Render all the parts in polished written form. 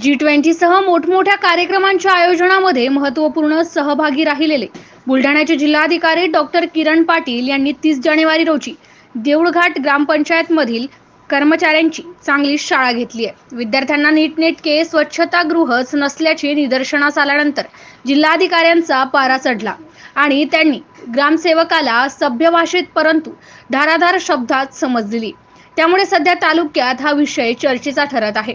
G20 सह मोठमोठ्या कार्यक्रमांच्या आयोजनामध्ये महत्त्वपूर्ण सहभागी राहिलेले बुलढाण्याचे जिल्हाधिकारी डॉक्टर किरण पाटील यांनी 30 जानेवारी रोजी देऊळघाट ग्रामपंचायत मधील कर्मचाऱ्यांची चांगली शाळा घेतली आहे। विद्यार्थ्यांना नीटनेटके स्वच्छतागृहच नसल्याचे निदर्शनास आल्यानंतर जिल्हाधिकाऱ्यांचा पारा चढला आणि त्यांनी ग्रामसेवकाला सभ्य भाषेत परंतु धारादार शब्दात समज दिली। त्यामुळे सध्या तालुक्यात हा विषय चर्चेचा ठरत आहे।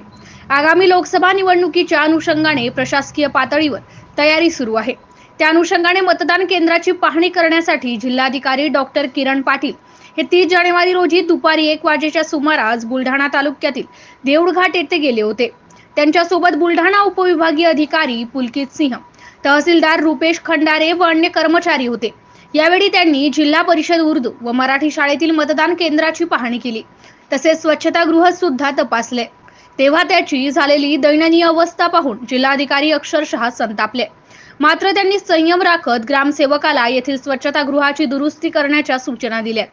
आगामी लोकसभा निवडणुकीच्या अनुषंगाने प्रशासकीय पातळीवर तयारी सुरू आहे। त्या अनुषंगाने मतदान केंद्राची पाहणी करण्यासाठी जिल्हाधिकारी डॉक्टर किरण पाटील हे 30 जानेवारी रोजी दुपारी 1 वाजेच्या सुमारास बुलढाणा तालुक्यातील देऊळघाट येथे गेले होते। त्यांच्यासोबत बुलढाणा उपविभागीय अधिकारी पुलकित सिंह, तहसीलदार रुपेश खंडारे व अन्य कर्मचारी होते। यावेळी त्यांनी जिल्हा परिषद उर्दू व मराठी शाळेतील मतदान केंद्राची पाहणी केली, तसेच स्वच्छतागृह सुद्धा तपासले। तेव्हा त्याची झालेली दयनीय अवस्था पाहून जिल्हाधिकारी अक्षरशः संतापले। मात्र त्यांनी संयम राखत ग्रामसेवकाला येथील स्वच्छतागृहाची दुरुस्ती करण्याच्या सूचना दिल्या।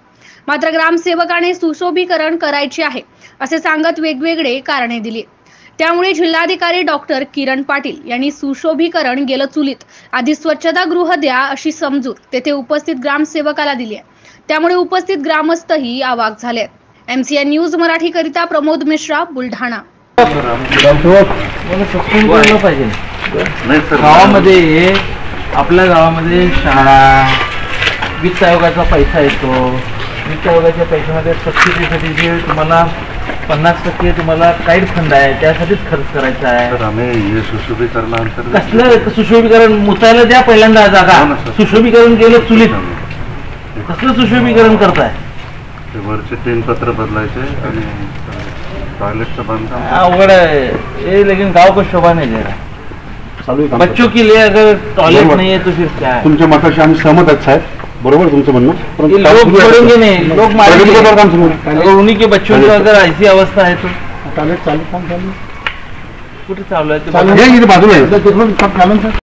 मात्र ग्रामसेवकाने सुशोभीकरण करायचे आहे असे सांगत वेगवेगळे कारणे दिली। त्यामुळे जिल्हाधिकारी डॉक्टर किरण पाटील यांनी सुशोभीकरण गेलं चुलीत, आधी स्वच्छतागृह द्या अशी समजूत तेथे उपस्थित ग्रामसेवकाला दिली आहे। त्यामुळे उपस्थित ग्रामस्थही अवाक झाले। MCN न्यूज मराठी करिता प्रमोद मिश्रा, बुलढाणा। गावामध्ये आपल्या गावामध्ये शाळा, वित्त आयोगाचा पैसा येतो। वित्त आयोगाच्या पैशामध्ये सबसिडीसाठी जे तुम्हाला 50% तुम्हाला काईड फंड आहे, त्यासाठीच खर्च करायचा आहे। तर आम्ही सुशोभीकरणानंतर कसलं सुशोभीकरण मुतायला द्या पहिल्यांदा जागा। सुशोभीकरण केलं चुलीत, कसलं सुशोभीकरण करताय? ते वरचे 3 पत्र बदलायचे आणि टॉयलेटचं बांधकाम अवघड आहे ये, लेकिन गाव को शोभा नहीं दे रहा। बच्चों के लिए अगर टॉयलेट नहीं है तो फिर क्या है? तुमच्या मताशी आम्ही सहमत आहेत साहेब, बरोबर तुमचं म्हणणं, परंतु लोग छोड़ेंगे नहीं, लोग मारेंगे। अगर उन्हीं के बच्चों की अगर ऐसी अवस्था है तो टॉयलेट चालू काम चालू कुठे चालू आहे? बाजूला आहे।